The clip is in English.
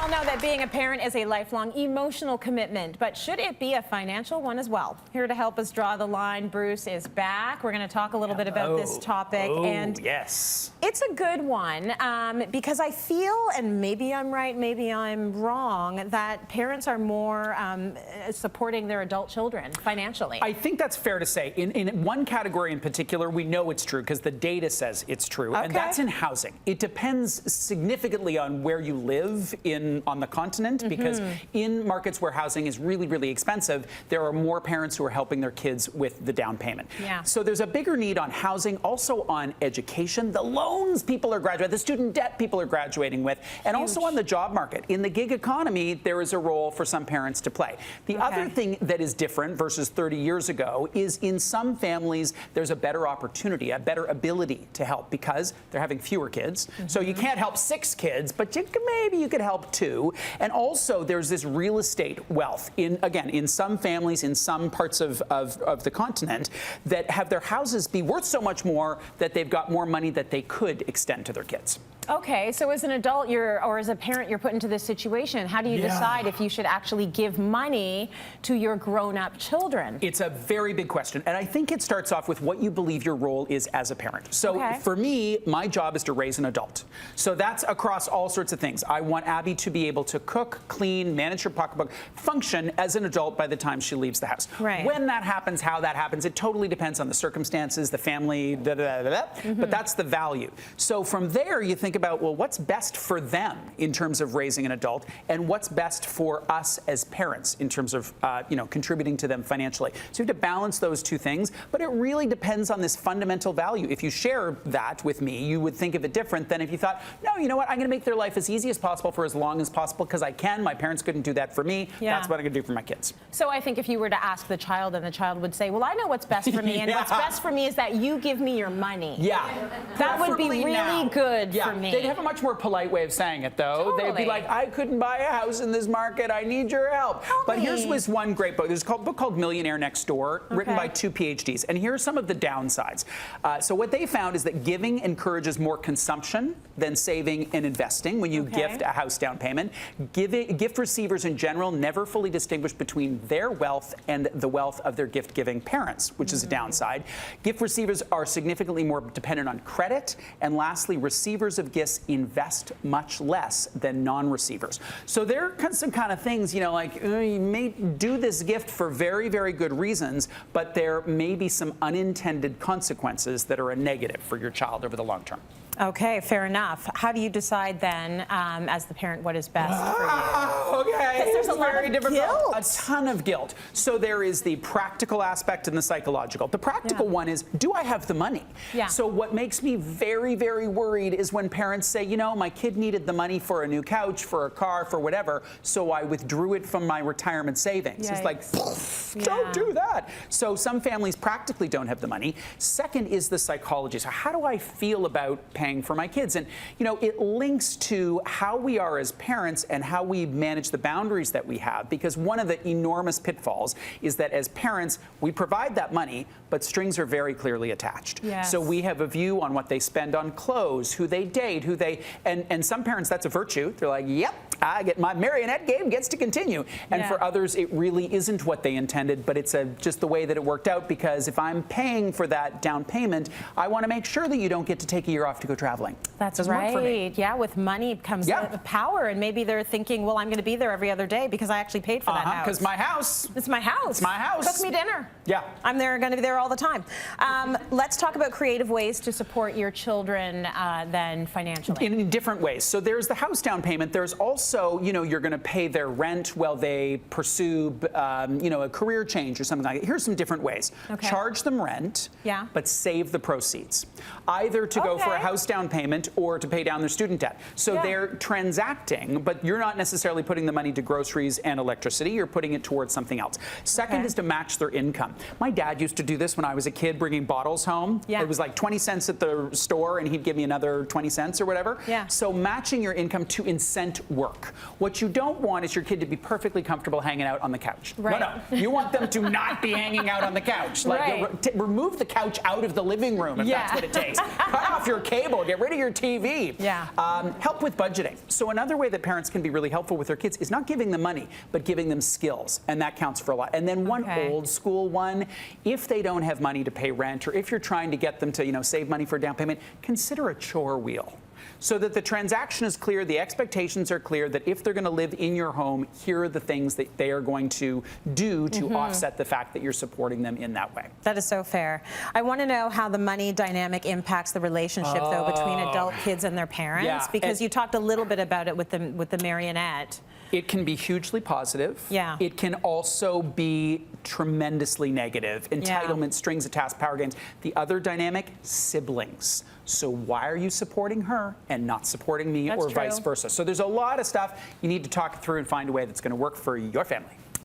all know that being a parent is a lifelong emotional commitment, but should it be a financial one as well? Here to help us draw the line, Bruce is back. We're going to talk a little bit about this topic. And yes. It's a good one because I feel, and maybe I'm right, maybe I'm wrong, that parents are more supporting their adult children financially. I think that's fair to say. In one category in particular, we know it's true because the data says it's true, and that's in housing. It depends significantly on where you live on the continent, because in markets where housing is really, really expensive, there are more parents who are helping their kids with the down payment. Yeah. So there's a bigger need on housing, also on education, the loans people are graduating, the student debt people are graduating with, and also on the job market. In the gig economy, there is a role for some parents to play. The other thing that is different versus 30 years ago is in some families, there's a better opportunity, a better ability to help because they're having fewer kids. So you can't help 6 kids, but maybe you could help 2. And also there's this real estate wealth in some families, in some parts of the continent, that have their houses be worth so much more that they've got more money that they could extend to their kids. Okay, so as an adult, or as a parent, you're put into this situation. How do you decide if you should actually give money to your grown-up children? It's a very big question, and I think it starts off with what you believe your role is as a parent. So for me, my job is to raise an adult. So that's across all sorts of things. I want Abby to be able to cook, clean, manage her pocketbook, function as an adult by the time she leaves the house. Right. When that happens, how that happens, it totally depends on the circumstances, the family, but that's the value. So from there, you think about, well, what's best for them in terms of raising an adult, and what's best for us as parents in terms of contributing to them financially. So you have to balance those two things, but it really depends on this fundamental value. If you share that with me, you would think of it different than if you thought, no, you know what, I'm going to make their life as easy as possible for as long as possible because I can. My parents couldn't do that for me. That's what I'm going to do for my kids. So I think if you were to ask the child, and the child would say, well, I know what's best for me, and what's best for me is that you give me your money. That would be really good for me. They'd have a much more polite way of saying it, though. They'd be like, I couldn't buy a house in this market. I need your help. But here's one great book. There's a book called Millionaire Next Door, written by 2 PhDs. And here are some of the downsides. So what they found is that giving encourages more consumption than saving and investing when you gift a house down payment. Gift receivers in general never fully distinguish between their wealth and the wealth of their gift-giving parents, which is a downside. Gift receivers are significantly more dependent on credit. And lastly, receivers of gifts invest much less than non-receivers. So there are some kind of things, like you may do this gift for very, very good reasons, but there may be some unintended consequences that are a negative for your child over the long term. Okay, fair enough. How do you decide then, as the parent, what is best for you? Okay, there's a lot of guilt. A ton of guilt. So there is the practical aspect and the psychological. The practical one is, do I have the money? So what makes me very, very worried is when parents say, my kid needed the money for a new couch, for a car, for whatever, so I withdrew it from my retirement savings. It's like, don't do that. So some families practically don't have the money. Second is the psychology. So how do I feel about paying for my kids? And it links to how we are as parents and how we manage the boundaries that we have, because one of the enormous pitfalls is that as parents we provide that money, but strings are very clearly attached. So we have a view on what they spend on clothes, who they date, and some parents, that's a virtue. They're like, yep, I get my marionette game gets to continue. And for others it really isn't what they intended, but it's just the way that it worked out, because if I'm paying for that down payment, I want to make sure that you don't get to take a year off to go traveling. That's right. Yeah, with money comes power, and maybe they're thinking, well, I'm going to be there every other day because I actually paid for that house. Because my house. It's my house. It's my house. Cook me dinner. I'm going to be there all the time. Let's talk about creative ways to support your children then financially. In different ways. So there's the house down payment. There's also, you're going to pay their rent while they pursue, a career change or something like that. Here's some different ways. Charge them rent, but save the proceeds. Either to go for a house down payment or to pay down their student debt. So they're transacting, but you're not necessarily putting the money to groceries and electricity. You're putting it towards something else. Second is to match their income. My dad used to do this when I was a kid, bringing bottles home. It was like 20 cents at the store, and he'd give me another 20 cents or whatever. So matching your income to incent work. work. What you don't want is your kid to be perfectly comfortable hanging out on the couch. Right. No. You want them to not be hanging out on the couch. Like, Right. remove the couch out of the living room if that's what it takes. Cut off your cable. Get rid of your TV. Yeah. Help with budgeting. So another way that parents can be really helpful with their kids is not giving them money, but giving them skills, and that counts for a lot. And then one old school one, if they don't have money to pay rent, or if you're trying to get them to, save money for a down payment, consider a chore wheel. So that the transaction is clear, the expectations are clear, that if they're going to live in your home, here are the things that they are going to do to offset the fact that you're supporting them in that way. That is so fair. I want to know how the money dynamic impacts the relationship, though, between adult kids and their parents, because you talked a little bit about it with the marionette. It can be hugely positive. Yeah. It can also be tremendously negative. Entitlement, strings attached, power games. The other dynamic, siblings. So why are you supporting her and not supporting me, or vice versa? So there's a lot of stuff you need to talk through and find a way that's going to work for your family.